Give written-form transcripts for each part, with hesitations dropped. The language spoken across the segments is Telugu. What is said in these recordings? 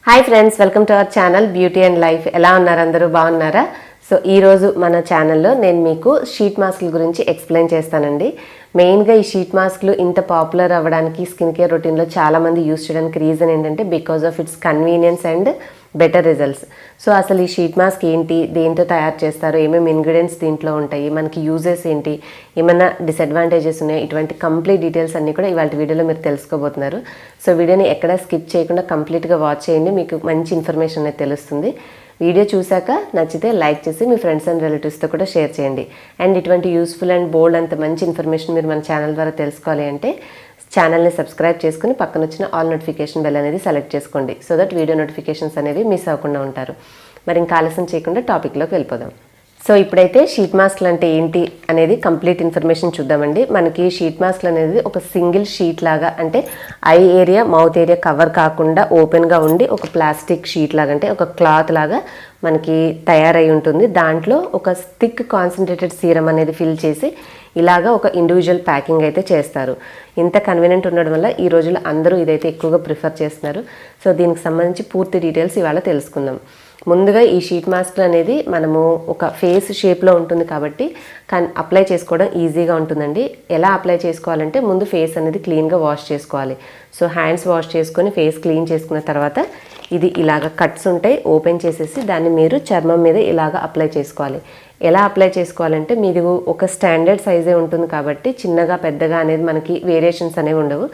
Hi friends, welcome to our channel beauty and life. ఎలా ఉన్నారు? అందరూ బాగున్నారా? సో ఈరోజు మన ఛానల్లో నేను మీకు షీట్ మాస్క్ల గురించి ఎక్స్ప్లెయిన్ చేస్తానండి. మెయిన్గా ఈ షీట్ మాస్క్లు ఇంత పాపులర్ అవ్వడానికి స్కిన్ కేర్ రొటీన్లో చాలామంది యూస్ చేయడానికి రీజన్ ఏంటంటే because of it's convenience and better results. So అసలు ఈ షీట్ మాస్క్ ఏంటి, దేంతో తయారు చేస్తారు, ఏమేమి ఇంగ్రీడియంట్స్ దీంట్లో ఉంటాయి, మనకి యూజెస్ ఏంటి, ఏమైనా డిసడ్వాంటేజెస్ ఉన్నాయి, ఇటువంటి కంప్లీట్ డీటెయిల్స్ అన్నీ కూడా ఇవాళ వీడియోలో మీరు తెలుసుకోబోతున్నారు. సో వీడియోని ఎక్కడ స్కిప్ చేయకుండా కంప్లీట్గా వాచ్ చేయండి, మీకు మంచి ఇన్ఫర్మేషన్ అనేది తెలుస్తుంది. వీడియో చూశాక నచ్చితే లైక్ చేసి మీ ఫ్రెండ్స్ అండ్ రిలేటివ్స్తో కూడా షేర్ చేయండి. అండ్ ఇటువంటి యూస్ఫుల్ అండ్ బోల్డ్ అంత మంచి ఇన్ఫర్మేషన్ మీరు మన ఛానల్ ద్వారా తెలుసుకోవాలి అంటే ఛానల్ని సబ్స్క్రైబ్ చేసుకుని పక్కన వచ్చిన ఆల్ నోటిఫికేషన్ బెల్ అనేది సెలెక్ట్ చేసుకోండి. సో దట్ వీడియో నోటిఫికేషన్స్ అనేవి మిస్ అవ్వకుండా ఉంటారు. మరి ఇంకా ఆలస్యం చేయకుండా టాపిక్లోకి వెళ్ళిపోదాం. సో ఇప్పుడైతే షీట్ మాస్క్లు అంటే ఏంటి అనేది కంప్లీట్ ఇన్ఫర్మేషన్ చూద్దామండి. మనకి షీట్ మాస్క్లు అనేది ఒక సింగిల్ షీట్ లాగా, అంటే I area mouth area cover కాకుండా ఓపెన్గా ఉండి ఒక ప్లాస్టిక్ షీట్ లాగా, అంటే ఒక క్లాత్ లాగా మనకి తయారై ఉంటుంది. దాంట్లో ఒక థిక్ కాన్సన్ట్రేటెడ్ సీరం అనేది ఫిల్ చేసి ఇలాగా ఒక ఇండివిజువల్ ప్యాకింగ్ అయితే చేస్తారు. ఇంత కన్వీనియంట్ ఉండడం వల్ల ఈ రోజుల్లో అందరూ ఇదైతే ఎక్కువగా ప్రిఫర్ చేస్తున్నారు. సో దీనికి సంబంధించి పూర్తి డీటెయిల్స్ ఇవాళ తెలుసుకుందాం. ముందుగా ఈ షీట్ మాస్క్లు అనేది మనము ఒక ఫేస్ షేప్లో ఉంటుంది కాబట్టి అప్లై చేసుకోవడం ఈజీగా ఉంటుందండి. ఎలా అప్లై చేసుకోవాలంటే ముందు ఫేస్ అనేది క్లీన్గా వాష్ చేసుకోవాలి. సో హ్యాండ్స్ వాష్ చేసుకొని ఫేస్ క్లీన్ చేసుకున్న తర్వాత ఇది ఇలాగ కట్స్ ఉంటాయి, ఓపెన్ చేసేసి దాన్ని మీరు చర్మం మీద ఇలాగ అప్లై చేసుకోవాలి. ఎలా అప్లై చేసుకోవాలంటే మీది ఒక స్టాండర్డ్ సైజే ఉంటుంది కాబట్టి చిన్నగా పెద్దగా అనేది మనకి వేరియేషన్స్ అనేవి ఉండవు.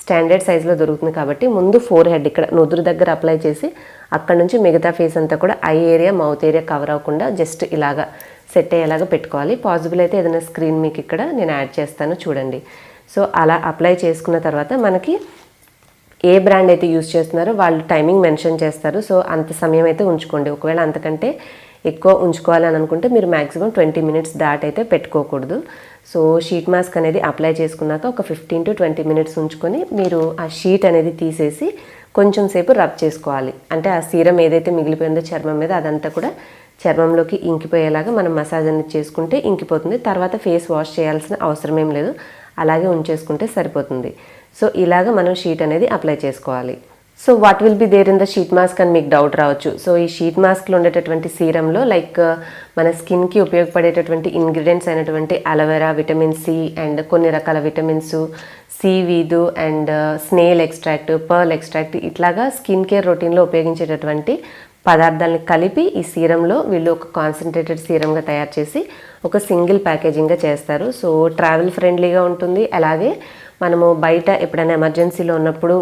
స్టాండర్డ్ సైజులో దొరుకుతుంది కాబట్టి ముందు ఫోర్ హెడ్ ఇక్కడ నుదురు దగ్గర అప్లై చేసి అక్కడ నుంచి మిగతా ఫేస్ అంతా కూడా I area mouth area cover అవ్వకుండా జస్ట్ ఇలాగా సెట్ అయ్యేలాగా పెట్టుకోవాలి. పాసిబుల్ అయితే ఏదైనా స్క్రీన్ మీకు ఇక్కడ నేను యాడ్ చేస్తాను చూడండి. సో అలా అప్లై చేసుకున్న తర్వాత మనకి ఏ బ్రాండ్ అయితే యూస్ చేస్తున్నారో వాళ్ళు టైమింగ్ మెన్షన్ చేస్తారు. సో అంత సమయం అయితే ఉంచుకోండి. ఒకవేళ అంతకంటే ఎక్కువ ఉంచుకోవాలని అనుకుంటే మీరు మ్యాక్సిమం 20 మినిట్స్ దాటైతే పెట్టుకోకూడదు. సో షీట్ మాస్క్ అనేది అప్లై చేసుకున్నాక ఒక 15 to 20 మినిట్స్ ఉంచుకొని మీరు ఆ షీట్ అనేది తీసేసి కొంచెం సేపు రబ్ చేసుకోవాలి. అంటే ఆ సీరం ఏదైతే మిగిలిపోయిందో చర్మం మీద అదంతా కూడా చర్మంలోకి ఇంకిపోయేలాగా మనం మసాజ్ అనేది చేసుకుంటే ఇంకిపోతుంది. తర్వాత ఫేస్ వాష్ చేయాల్సిన అవసరం ఏం లేదు, అలాగే ఉంచేసుకుంటే సరిపోతుంది. సో ఇలాగ మనం షీట్ అనేది అప్లై చేసుకోవాలి. So what will be there in the sheet mask అని మీకు డౌట్ రావచ్చు. సో ఈ షీట్ మాస్క్లో ఉండేటటువంటి సీరంలో లైక్ మన స్కిన్కి ఉపయోగపడేటటువంటి ఇంగ్రీడియంట్స్ అయినటువంటి అలోవెరా, విటమిన్ సి అండ్ కొన్ని రకాల vitamins, seaweed and snail extract, pearl extract ఇట్లాగా స్కిన్ కేర్ రొటీన్లో ఉపయోగించేటటువంటి పదార్థాలని కలిపి ఈ సీరంలో వీళ్ళు ఒక కాన్సన్ట్రేటెడ్ సీరంగా తయారు చేసి ఒక సింగిల్ ప్యాకేజింగ్గా చేస్తారు. సో ట్రావెల్ ఫ్రెండ్లీగా ఉంటుంది. అలాగే మనము బయట ఎప్పుడైనా ఎమర్జెన్సీలో ఉన్నప్పుడు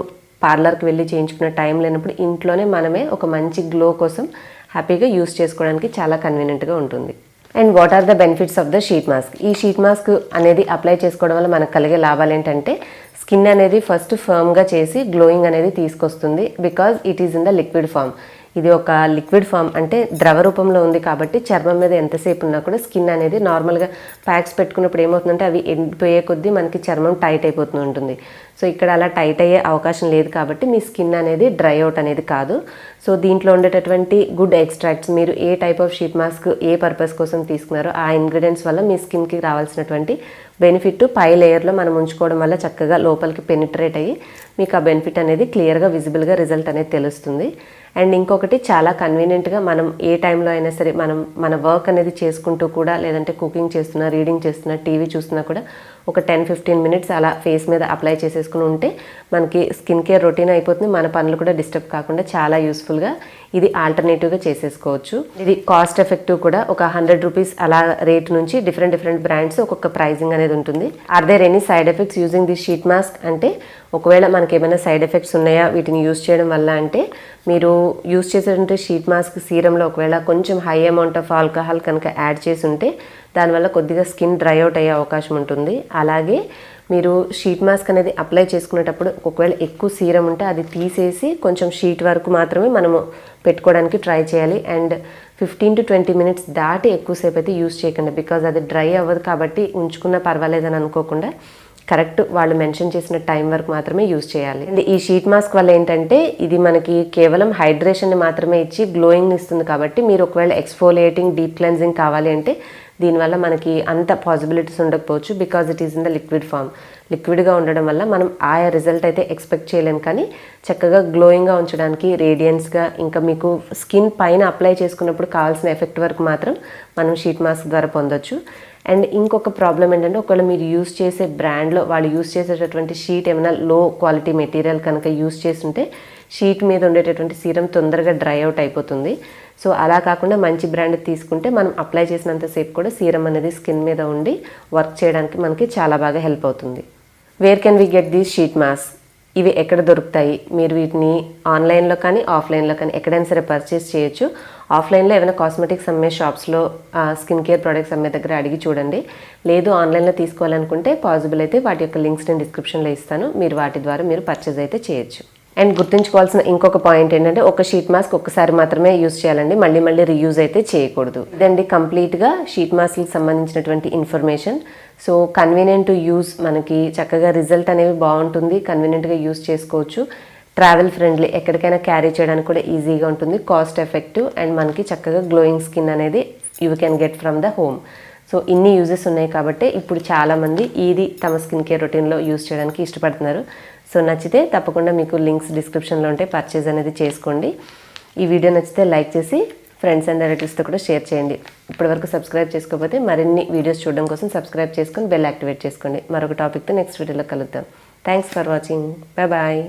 పార్లర్కి వెళ్ళి చేయించుకునే టైం లేనప్పుడు ఇంట్లోనే మనమే ఒక మంచి గ్లో కోసం హ్యాపీగా యూస్ చేసుకోవడానికి చాలా కన్వీనియంట్గా ఉంటుంది. And what are the benefits of the sheet mask? ఈ షీట్ మాస్క్ అనేది అప్లై చేసుకోవడం వల్ల మనకు కలిగే లాభాలు ఏంటంటే స్కిన్ అనేది ఫస్ట్ ఫర్మ్గా చేసి గ్లోయింగ్ అనేది తీసుకొస్తుంది. Because it is in the liquid form. ఇది ఒక లిక్విడ్ ఫామ్, అంటే ద్రవ రూపంలో ఉంది కాబట్టి చర్మం మీద ఎంతసేపు ఉన్నా కూడా స్కిన్ అనేది నార్మల్గా ప్యాక్స్ పెట్టుకున్నప్పుడు ఏమవుతుందంటే అవి ఎండిపోయే కొద్దీ మనకి చర్మం టైట్ అయిపోతూ ఉంటుంది. సో ఇక్కడ అలా టైట్ అయ్యే అవకాశం లేదు కాబట్టి మీ స్కిన్ అనేది డ్రై అవుట్ అనేది కాదు. సో దీంట్లో ఉండేటటువంటి గుడ్ ఎక్స్ట్రాక్ట్స్, మీరు ఏ టైప్ ఆఫ్ షీట్ మాస్క్ ఏ పర్పస్ కోసం తీసుకున్నారో ఆ ఇంగ్రీడియంట్స్ వల్ల మీ స్కిన్కి రావాల్సినటువంటి బెనిఫిట్ పై లేయర్లో మనం ఉంచుకోవడం వల్ల చక్కగా లోపలికి పెనిట్రేట్ అయ్యి మీకు ఆ బెనిఫిట్ అనేది క్లియర్గా విజిబుల్గా రిజల్ట్ అనేది తెలుస్తుంది. అండ్ ఇంకొకటి చాలా కన్వీనియంట్గా మనం ఏ టైంలో అయినా సరే మనం మన వర్క్ అనేది చేసుకుంటూ కూడా, లేదంటే కుకింగ్ చేస్తున్నా, రీడింగ్ చేస్తున్నా, టీవీ చూస్తున్నా కూడా ఒక 10-15 మినిట్స్ అలా ఫేస్ మీద అప్లై చేసేసుకుని ఉంటే మనకి స్కిన్ కేర్ రొటీన్ అయిపోతుంది. మన పనులు కూడా డిస్టర్బ్ కాకుండా చాలా యూస్ఫుల్గా ఇది ఆల్టర్నేటివ్గా చేసేసుకోవచ్చు. ఇది కాస్ట్ ఎఫెక్టివ్ కూడా. ఒక 100 రూపీస్ అలా రేట్ నుంచి డిఫరెంట్ బ్రాండ్స్ ఒక్కొక్క ప్రైజింగ్ అనేది ఉంటుంది. Are there any side effects using this sheet mask? అంటే ఒకవేళ మనకి ఏమైనా సైడ్ ఎఫెక్ట్స్ ఉన్నాయా వీటిని యూజ్ చేయడం వల్ల అంటే మీరు యూజ్ చేసేటువంటి షీట్ మాస్క్ సీరంలో ఒకవేళ కొంచెం హై అమౌంట్ ఆఫ్ ఆల్కహాల్ కనుక యాడ్ చేసి ఉంటే దానివల్ల కొద్దిగా స్కిన్ డ్రై అవుట్ అయ్యే అవకాశం ఉంటుంది. అలాగే మీరు షీట్ మాస్క్ అనేది అప్లై చేసుకునేటప్పుడు ఒకవేళ ఎక్కువ సీరం ఉంటే అది తీసేసి కొంచెం షీట్ వరకు మాత్రమే మనము పెట్టుకోవడానికి ట్రై చేయాలి. అండ్ 15 to 20 మినిట్స్ దాటి ఎక్కువసేపు అయితే యూజ్ చేయకండి. బికాజ్ అది డ్రై అవ్వదు కాబట్టి ఉంచుకున్నా పర్వాలేదని అనుకోకుండా కరెక్ట్ వాళ్ళు మెన్షన్ చేసిన టైం వరకు మాత్రమే యూజ్ చేయాలి. అండ్ ఈ షీట్ మాస్క్ వల్ల ఏంటంటే ఇది మనకి కేవలం హైడ్రేషన్ మాత్రమే ఇచ్చి గ్లోయింగ్ ఇస్తుంది కాబట్టి మీరు ఒకవేళ ఎక్స్ఫోలియేటింగ్, డీప్ క్లెన్జింగ్ కావాలి అంటే దీనివల్ల మనకి అంత పాసిబిలిటీస్ ఉండకపోవచ్చు. Because it is in the liquid form. లిక్విడ్గా ఉండడం వల్ల మనం ఆ రిజల్ట్ అయితే ఎక్స్పెక్ట్ చేయలేం, కానీ చక్కగా గ్లోయింగ్గా ఉంచడానికి, రేడియన్స్గా, ఇంకా మీకు స్కిన్ పైన అప్లై చేసుకున్నప్పుడు కావాల్సిన ఎఫెక్ట్ వరకు మాత్రం మనం షీట్ మాస్క్ ద్వారా పొందొచ్చు. అండ్ ఇంకొక ప్రాబ్లం ఏంటంటే, ఒకవేళ మీరు యూస్ చేసే బ్రాండ్లో వాళ్ళు యూస్ చేసేటటువంటి షీట్ ఏమైనా లో క్వాలిటీ మెటీరియల్ కనుక యూస్ చేస్తుంటే షీట్ మీద ఉండేటటువంటి సీరం తొందరగా డ్రై అవుట్ అయిపోతుంది. సో అలా కాకుండా మంచి బ్రాండ్ తీసుకుంటే మనం అప్లై చేసినంతసేపు కూడా సీరం అనేది స్కిన్ మీద ఉండి వర్క్ చేయడానికి మనకి చాలా బాగా హెల్ప్ అవుతుంది. Where can we get these sheet mask? ఇవి ఎక్కడ దొరుకుతాయి? మీరు వీటిని ఆన్లైన్లో కానీ ఆఫ్లైన్లో కానీ ఎక్కడైనా సరే పర్చేస్ చేయొచ్చు. ఆఫ్లైన్లో ఏమైనా కాస్మెటిక్స్ అమ్మే షాప్స్లో, స్కిన్ కేర్ ప్రొడక్ట్స్ అమ్మే దగ్గర అడిగి చూడండి. లేదు ఆన్లైన్లో తీసుకోవాలనుకుంటే పాసిబుల్ అయితే వాటి యొక్క లింక్స్ నేను డిస్క్రిప్షన్లో ఇస్తాను. మీరు వాటి ద్వారా మీరు పర్చేస్ అయితే చేయొచ్చు. అండ్ గుర్తుంచుకోవాల్సిన ఇంకొక పాయింట్ ఏంటంటే, ఒక షీట్ మాస్క్ ఒక్కసారి మాత్రమే యూజ్ చేయాలండి, మళ్ళీ రీయూజ్ అయితే చేయకూడదు. ఇదండి కంప్లీట్గా షీట్ మాస్క్కి సంబంధించినటువంటి information. So convenient to use, మనకి చక్కగా రిజల్ట్ అనేవి బాగుంటుంది, కన్వీనియంట్గా యూజ్ చేసుకోవచ్చు, ట్రావెల్ ఫ్రెండ్లీ, ఎక్కడికైనా క్యారీ చేయడానికి కూడా ఈజీగా ఉంటుంది, కాస్ట్ ఎఫెక్టివ్, అండ్ మనకి చక్కగా గ్లోయింగ్ స్కిన్ అనేది you can get from the home. So ఇన్ని యూజెస్ ఉన్నాయి కాబట్టి ఇప్పుడు చాలామంది ఇది తమ స్కిన్ కేర్ రొటీన్లో యూజ్ చేయడానికి ఇష్టపడుతున్నారు. సో నచ్చితే తప్పకుండా మీకు లింక్స్ డిస్క్రిప్షన్లో ఉంటే పర్చేజ్ అనేది చేసుకోండి. ఈ వీడియో నచ్చితే లైక్ చేసి ఫ్రెండ్స్ అండ్ రిలేటివ్స్తో కూడా షేర్ చేయండి. ఇప్పటివరకు సబ్స్క్రైబ్ చేసుకోకపోతే మరిన్ని వీడియోస్ చూడడం కోసం సబ్స్క్రైబ్ చేసుకొని బెల్ యాక్టివేట్ చేసుకోండి. మరొక టాపిక్తో నెక్స్ట్ వీడియోలో కలుద్దాం. Thanks for watching. బాయ్.